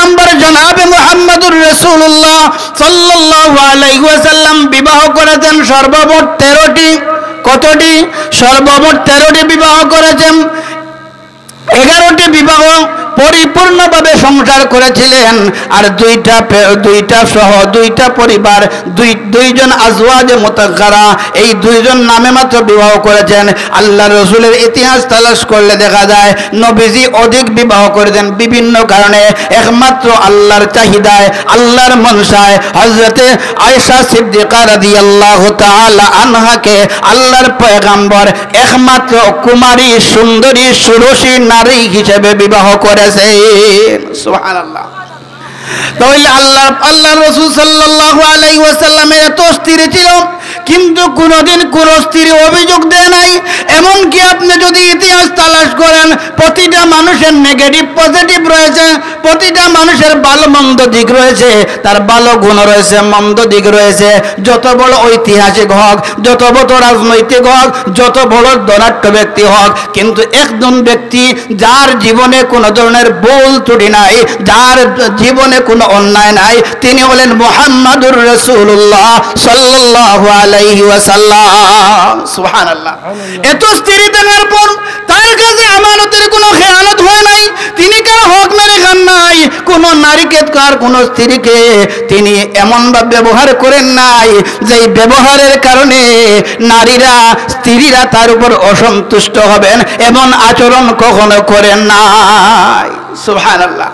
পয়গম্বর জনাবে মুহাম্মদুর রাসূলুল্লাহ সাল্লাল্লাহু আলাইহি ওয়াসাল্লাম বিবাহ করেছেন সর্বমোট 13টি। কতটি? সর্বমোট 13টি বিবাহ করেছেন। 11টি বিবাহ পরিপূর্ণভাবে সংসার করেছিলেন, আর দুইটা সহ দুইটা পরিবার, দুইজন আজওয়াজে মুতাহহারা, এই দুইজন নামে মাত্র বিবাহ করেছেন। আল্লাহর রাসূলের ইতিহাস তালাশ করলে দেখা যায় নবীজি অধিক বিবাহ করেছেন বিভিন্ন কারণে। একমাত্র আল্লাহর চাহিদায়, আল্লাহর মনসায় হযরতে আয়েশা সিদ্দিকা রাদিয়াল্লাহু তাআলা আনহাকে আল্লাহর পয়গম্বর একমাত্র কুমারী সুন্দরী ষোড়শী নারী হিসেবে বিবাহ করেছেন। সুবহানাল্লাহ। তাহলে আল্লাহর রাসূল সাল্লাল্লাহু আলাইহি ওয়াসাল্লামের এত স্ত্রী ছিল, কিন্তু কোনোদিন কোন স্ত্রী অভিযোগ দেয় নাই। এমনকি আপনি যদি ইতিহাস তালাশ করেন, প্রতিটা মানুষের নেগেটিভ পজিটিভ রয়েছে, প্রতিটা মানুষের ভালো মন্দ দিক রয়েছে, তার ভালো গুণ রয়েছে, মন্দ দিক রয়েছে। যত বড় ঐতিহাসিক হোক, যত বড় রাজনৈতিক হোক, যত বড় ধনাঢ্য ব্যক্তি হোক, কিন্তু একজন ব্যক্তি যার জীবনে কোনো ধরনের ভুল ত্রুটি নাই, যার জীবনে কোনো অন্যায় নাই, তিনি হলেন মুহাম্মাদুর রাসূলুল্লাহ সাল্লাল্লাহু আলাইহি ওয়াসাল্লাম। সুবহানাল্লাহ। এত স্ত্রী থাকার পর তার কাছে আমানতের কোনো খেয়ানত হয় নাই, তিনি কার হক মেরে খান নাই, কোন নারীকে কার কোন স্ত্রীকে তিনি এমন ভাবে ব্যবহার করেন নাই যে ব্যবহারের কারণে নারীরা স্ত্রীরা তার উপর অসন্তুষ্ট হবেন, এমন আচরণ কখনো করেন নাই। সুবহানাল্লাহ।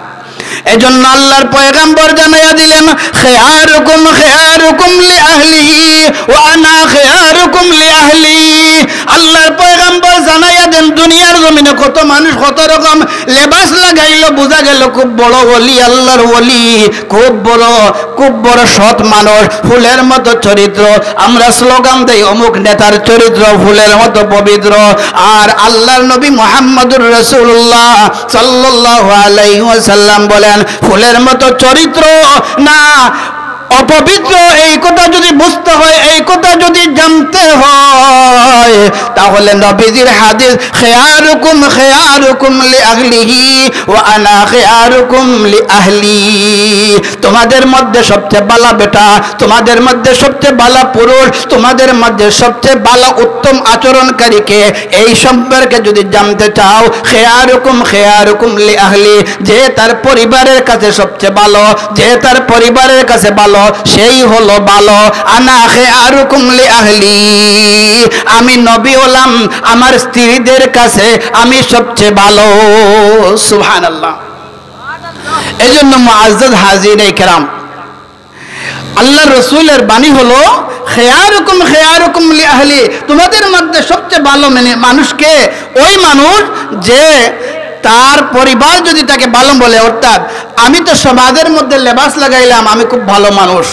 এজন্য আল্লাহর পয়গম্বর জানাইয়া দিলেন, খিয়ারুকুম খিয়ারুকুম লিআহলিহি ওয়া আনা খিয়ারুকুম লিআহলি। আল্লাহর পয়গম্বর জানাইয়া দেন দুনিয়ার জমিনে কত মানুষ কত রকম লেবাস লাগাইলো, বোঝা গেল খুব বড় ওলি, আল্লাহর ওলি, খুব বড় সৎ মানুষ, ফুলের মতো চরিত্র। আমরা স্লোগান দেই অমুক নেতার চরিত্র ফুলের মতো পবিত্র। আর আল্লাহর নবী মুহাম্মদুর রাসূলুল্লাহ সাল্লাল্লাহু আলাইহি ওয়াসাল্লাম বলেন, ফুলের মতো চরিত্র না অপবিত্র, এই কথা যদি বুঝতে হয়, এই কথা যদি জানতে হয়, তাহলে নবীজির হাদিস খিয়ারুকুম খিয়ারুকুম লিআহলিহি ওয়া আনা খিয়ারুকুম লিআহলি। তোমাদের মধ্যে সবচেয়ে ভালো বেটা, তোমাদের মধ্যে সবচেয়ে ভালো পুরুষ, তোমাদের মধ্যে সবচেয়ে ভালো উত্তম আচরণকারীকে, এই সম্পর্কে যদি জানতে চাও, খিয়ারুকুম খিয়ারুকুম লিআহলি, যে তার পরিবারের কাছে সবচেয়ে ভালো, যে তার পরিবারের কাছে ভালো, সেই হলো ভালো। আনা খিয়ারুকুম লিআহলি, আমি নবী হলাম, আমার স্ত্রীদের কাছে আমি সবচেয়ে ভালো। সুবহানাল্লাহ। এজন্য মুআজ্জাজ হাজিরে কেরাম, আল্লাহর রাসূলের বাণী হলো খিয়ারুকুম খিয়ারুকুম লিআহলি, তোমাদের মধ্যে সবচেয়ে ভালো মানুষকে ওই মানুষ যে তার পরিবার যদি তাকে ভালো বলে। অর্থাৎ আমি তো সমাজের মধ্যে লেবাস লাগাইলাম, আমি খুব ভালো মানুষ,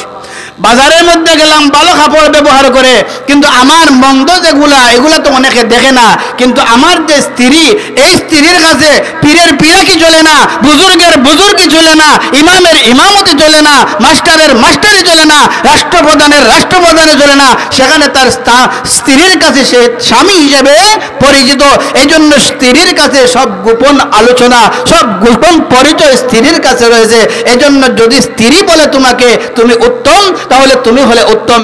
বাজারের মধ্যে গেলাম ভালো কাপড় ব্যবহার করে, কিন্তু আমার মন্দ যেগুলা এগুলা তো অনেকে দেখে না, কিন্তু আমার যে স্ত্রী, এই স্ত্রীর কাছে পীরের পীরাকি চলে না, বুজুর্গের বুজুর্গি চলে না, ইমামের ইমামতি চলে না, মাস্টারের মাস্টারি চলে না, রাষ্ট্রপ্রধানের রাষ্ট্রপ্রধানে চলে না, সেখানে তার স্ত্রীর কাছে সে স্বামী হিসেবে পরিচিত। এই জন্য স্ত্রীর কাছে সব গোপন আলোচনা, সব গোপন পরিচয় স্ত্রীর কাছে রয়েছে। এজন্য যদি স্ত্রী বলে তোমাকে তুমি উত্তম, তাহলে তুমি হলে উত্তম।